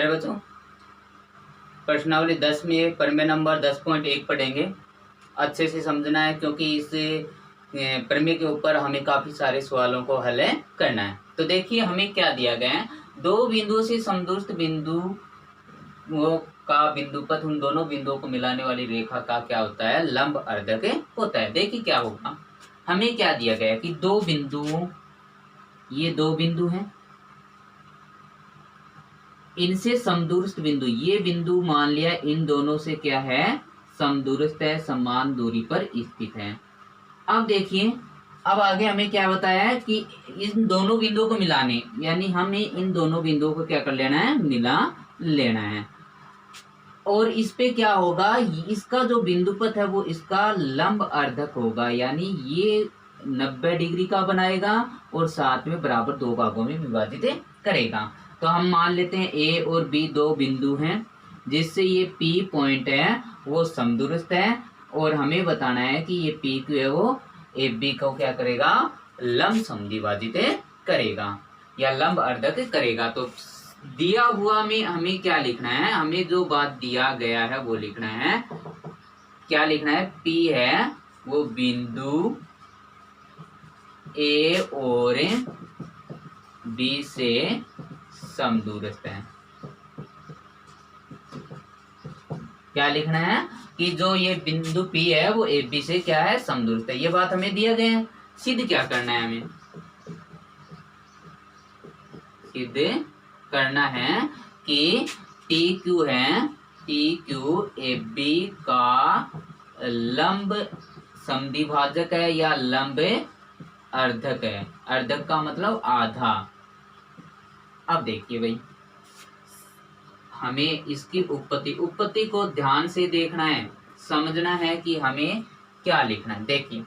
है बच्चों? प्रश्नावली 10 में प्रमेय नंबर 10.1 पढ़ेंगे। अच्छे से समझना है क्योंकि इस प्रमेय के ऊपर हमें काफी सारे सवालों को हल करना है। तो देखिए हमें क्या दिया गया है, दो बिंदुओं से समदूरस्थ बिंदु का बिंदुपथ, उन दोनों बिंदुओं को मिलाने वाली रेखा का क्या होता है, लंब अर्धक होता है। देखिए क्या होगा, हमें क्या दिया गया है कि दो बिंदु, ये दो बिंदु हैं, इनसे समदूरस्थ बिंदु, ये बिंदु मान लिया इन दोनों से क्या है, समदूरस्थ है, समान दूरी पर स्थित है। अब देखिए अब आगे हमें क्या बताया है कि इन दोनों बिंदुओं को मिलाने, यानी हमें इन दोनों बिंदुओं को क्या कर लेना है, मिला लेना है। और इस पे क्या होगा, इसका जो बिंदुपथ है वो इसका लंब अर्धक होगा, यानी ये 90 डिग्री का बनाएगा और साथ में बराबर दो भागों में विभाजित करेगा। तो हम मान लेते हैं ए और बी दो बिंदु हैं, जिससे ये पी पॉइंट है वो समदूरस्थ है, और हमें बताना है कि ये पी क्यू है वो ए बी को क्या करेगा, लंब समद्विभाजित करेगा या लंब अर्धक करेगा। तो दिया हुआ में हमें क्या लिखना है, हमें जो बात दिया गया है वो लिखना है। क्या लिखना है, P है वो बिंदु A और B से समदूरस्थ है। क्या लिखना है कि जो ये बिंदु P है वो AB से क्या है, समदूरस्थ है। ये बात हमें दिया गया है। सिद्ध क्या करना है, हमें सिद्ध करना है कि TQ है, TQ AB का लंब समद्विभाजक है या लंब अर्धक है। अर्धक का मतलब आधा। अब देखिए भाई, हमें इसकी उत्पत्ति को ध्यान से देखना है, समझना है कि हमें क्या लिखना है। देखिए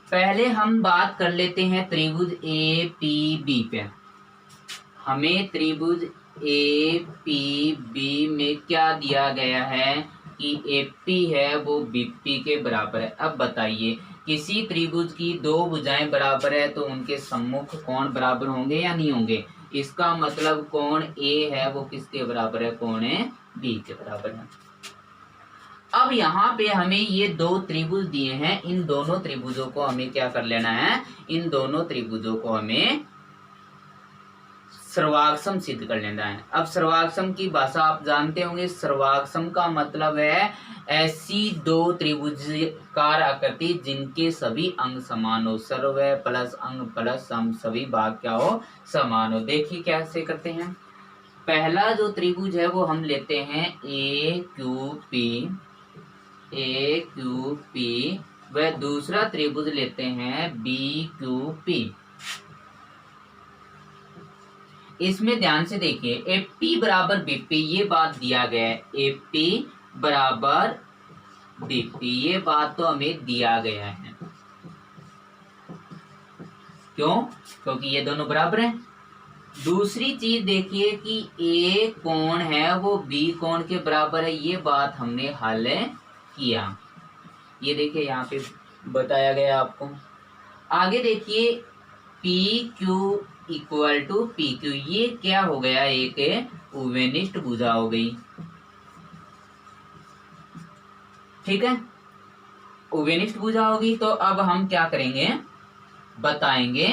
पहले हम बात कर लेते हैं त्रिभुज APB पे। हमें त्रिभुज APB में क्या दिया गया है कि AP है वो BP के बराबर है। अब बताइए, किसी त्रिभुज की दो भुजाएं बराबर है तो उनके सम्मुख कोण बराबर होंगे या नहीं होंगे। इसका मतलब कोण A है वो किसके बराबर है, कोण B के बराबर है। अब यहाँ पे हमें ये दो त्रिभुज दिए हैं, इन दोनों त्रिभुजों को हमें क्या कर लेना है, इन दोनों त्रिभुजों को हमें सर्वाक्षम सिद्ध कर लेना है। अब सर्वाक्षम की भाषा आप जानते होंगे, सर्वाक्षम का मतलब है ऐसी दो त्रिभुजाकार आकृति जिनके सभी अंग समान हो, सर्व प्लस अंग प्लस सम, सभी भाग क्या हो, समान हो। देखिए कैसे करते हैं। पहला जो त्रिभुज है वो हम लेते हैं AQP, वह दूसरा त्रिभुज लेते हैं BQP। इसमें ध्यान से देखिए, AP बराबर BP ये बात दिया गया है, AP बराबर BP ये बात तो हमें दिया गया है। क्यों, क्योंकि ये दोनों बराबर हैं। दूसरी चीज देखिए कि A कोण है वो B कोण के बराबर है, ये बात हमने हल किया। ये देखिए यहाँ पे बताया गया आपको। आगे देखिए PQ इक्वल टू PQ, ये क्या हो गया, एक उभयनिष्ठ भुजा हो गई। ठीक है, उभयनिष्ठ भुजा होगी। तो अब हम क्या करेंगे, बताएंगे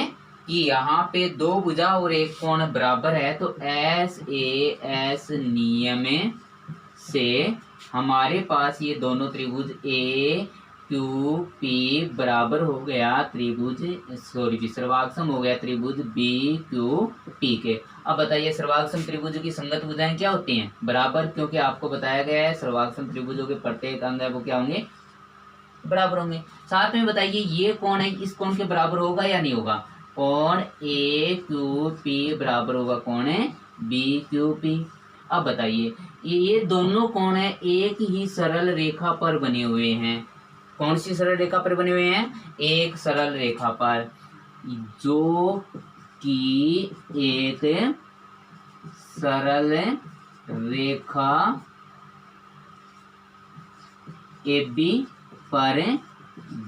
कि यहाँ पे दो भुजा और एक कोण बराबर है, तो SAS नियम से हमारे पास ये दोनों त्रिभुज AQP बराबर हो गया त्रिभुज, सर्वाक्षम हो गया त्रिभुज BQP के। अब बताइए सर्वाक्षम त्रिभुज की संगत भुजाएं क्या होती हैं, बराबर, क्योंकि आपको बताया गया है सर्वाक्षम त्रिभुजों के प्रत्येक अंग है वो क्या होंगे, बराबर होंगे। साथ में बताइए ये कोण है, इस कोण के बराबर होगा या नहीं होगा, कोण AQP बराबर होगा कोण BQP। अब बताइए ये दोनों कोण है एक ही सरल रेखा पर बने हुए हैं। कौन सी सरल रेखा पर बने हुए हैं, एक सरल रेखा पर, जो कि एक सरल रेखा AB पर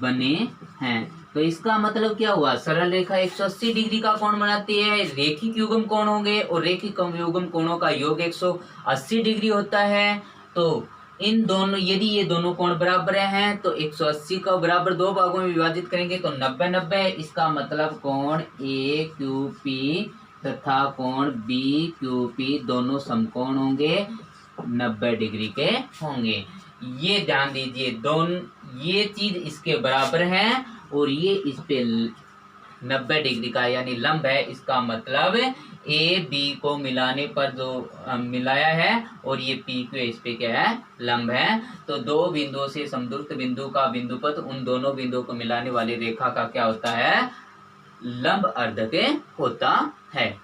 बने हैं। तो इसका मतलब क्या हुआ, सरल रेखा 180 डिग्री का कोण बनाती है। रेखिक युग्म कोण होंगे और रेखिक युग्म कोणों का योग 180 डिग्री होता है। तो इन दोनों, यदि ये दोनों कोण बराबर हैं तो 180 का बराबर दो भागों में विभाजित करेंगे तो 90-90। इसका मतलब कोण AQP तथा कोण BQP दोनों समकोण होंगे, 90 डिग्री के होंगे। ये ध्यान दीजिए, दोनों ये चीज इसके बराबर है और ये इस पे 90 डिग्री का यानी लंब है। इसका मतलब A B को मिलाने पर जो मिलाया है और ये P Q इस पे क्या है, लंब है। तो दो बिंदुओं से समदूरस्थ बिंदु का बिंदुपथ उन दोनों बिंदुओं को मिलाने वाली रेखा का क्या होता है, लंब अर्धक होता है।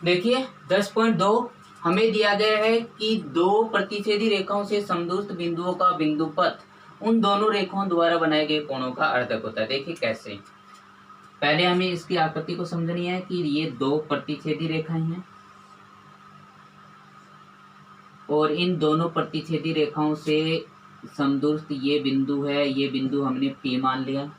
देखिए 10.2 हमें दिया गया है कि दो प्रतिच्छेदी रेखाओं से समदूरस्थ बिंदुओं का बिंदुपथ उन दोनों रेखाओं द्वारा बनाए गए कोणों का अर्धक होता है। देखिए कैसे, पहले हमें इसकी आकृति को समझनी है कि ये दो प्रतिच्छेदी रेखाएं हैं और इन दोनों प्रतिच्छेदी रेखाओं से समदूरस्थ ये बिंदु है, ये बिंदु हमने P मान लिया।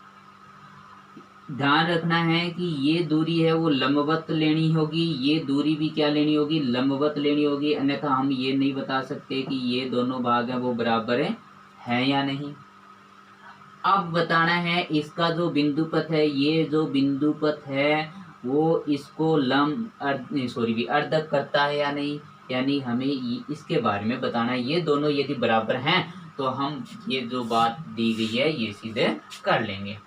ध्यान रखना है कि ये दूरी है वो लंबवत लेनी होगी, ये दूरी भी क्या लेनी होगी, लंबवत लेनी होगी, अन्यथा हम ये नहीं बता सकते कि ये दोनों भाग हैं वो बराबर है या नहीं। अब बताना है इसका जो बिंदुपथ है, ये जो बिंदुपथ है वो इसको अर्धक करता है या नहीं, यानी हमें इसके बारे में बताना है। ये दोनों यदि बराबर हैं तो हम ये जो बात दी गई है ये सीधे कर लेंगे।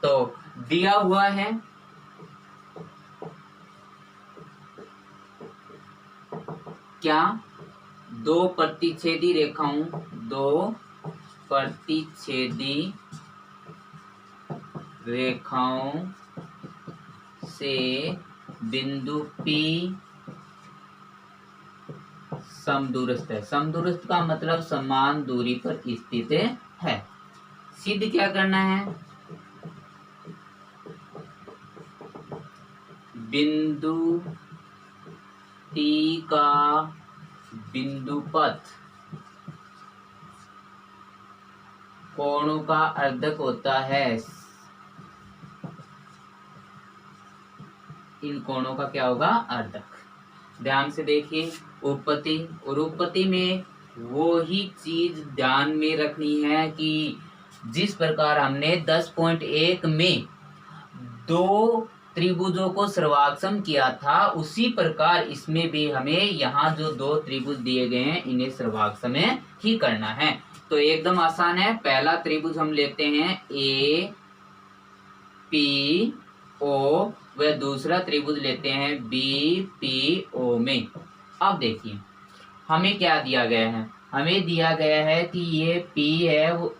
तो दिया हुआ है क्या, दो प्रतिच्छेदी रेखाओं से बिंदु P समदूरस्थ है। समदूरस्थ का मतलब समान दूरी पर स्थित है। सिद्ध क्या करना है, बिंदु T का बिंदुपथ कोणों का अर्धक होता है। इन कोणों का क्या होगा, अर्धक। ध्यान से देखिए उपपत्ति, और उपपत्ति में वो ही चीज ध्यान में रखनी है कि जिस प्रकार हमने 10.1 में दो त्रिभुजों को सर्वाक्षम किया था, उसी प्रकार इसमें भी हमें यहाँ जो दो त्रिभुज दिए गए हैं इन्हें सर्वाक्षम ही करना है। तो एकदम आसान है। पहला त्रिभुज हम लेते हैं APO व दूसरा त्रिभुज लेते हैं BPO में। अब देखिए हमें क्या दिया गया है, हमें दिया गया है कि ये P है वो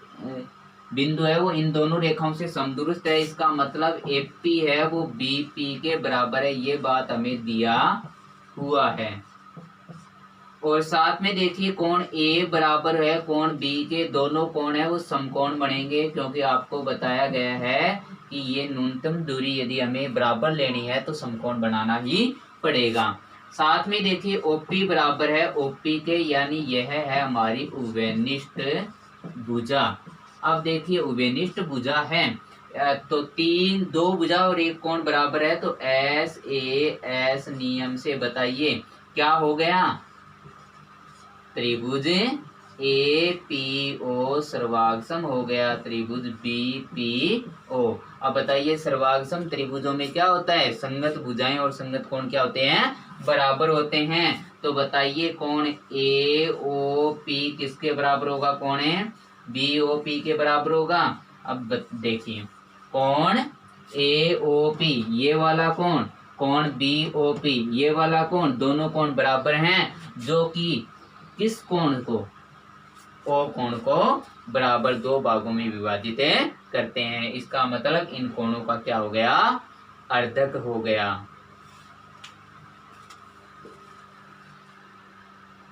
बिंदु है वो इन दोनों रेखाओं से समदूरस्थ है। इसका मतलब AP है वो BP के बराबर है, ये बात हमें दिया हुआ है। और साथ में देखिए कोण A बराबर है कोण B के, दोनों कोण है वो समकोण बनेंगे, क्योंकि आपको बताया गया है कि ये न्यूनतम दूरी यदि हमें बराबर लेनी है तो समकोण बनाना ही पड़ेगा। साथ में देखिए OP बराबर है OP के, यानी यह है हमारी उभयनिष्ठ भुजा। अब देखिए उभयनिष्ठ भुजा है तो दो भुजा और एक कोण बराबर है, तो SAS नियम से बताइए क्या हो गया, त्रिभुज APO सर्वाक्षम हो गया त्रिभुज BPO। अब बताइए सर्वाक्षम त्रिभुजों में क्या होता है, संगत भुजाएं और संगत कोण क्या होते हैं, बराबर होते हैं। तो बताइए कोण AOP किसके बराबर होगा, कोण BOP के बराबर होगा। अब देखिए कोण AOP ये वाला कोण, कोण BOP ये वाला कोण, दोनों कोण बराबर हैं, जो कि किस कोण को, O कोण को बराबर दो भागों में विभाजित करते हैं। इसका मतलब इन कोणों का क्या हो गया, अर्धक हो गया।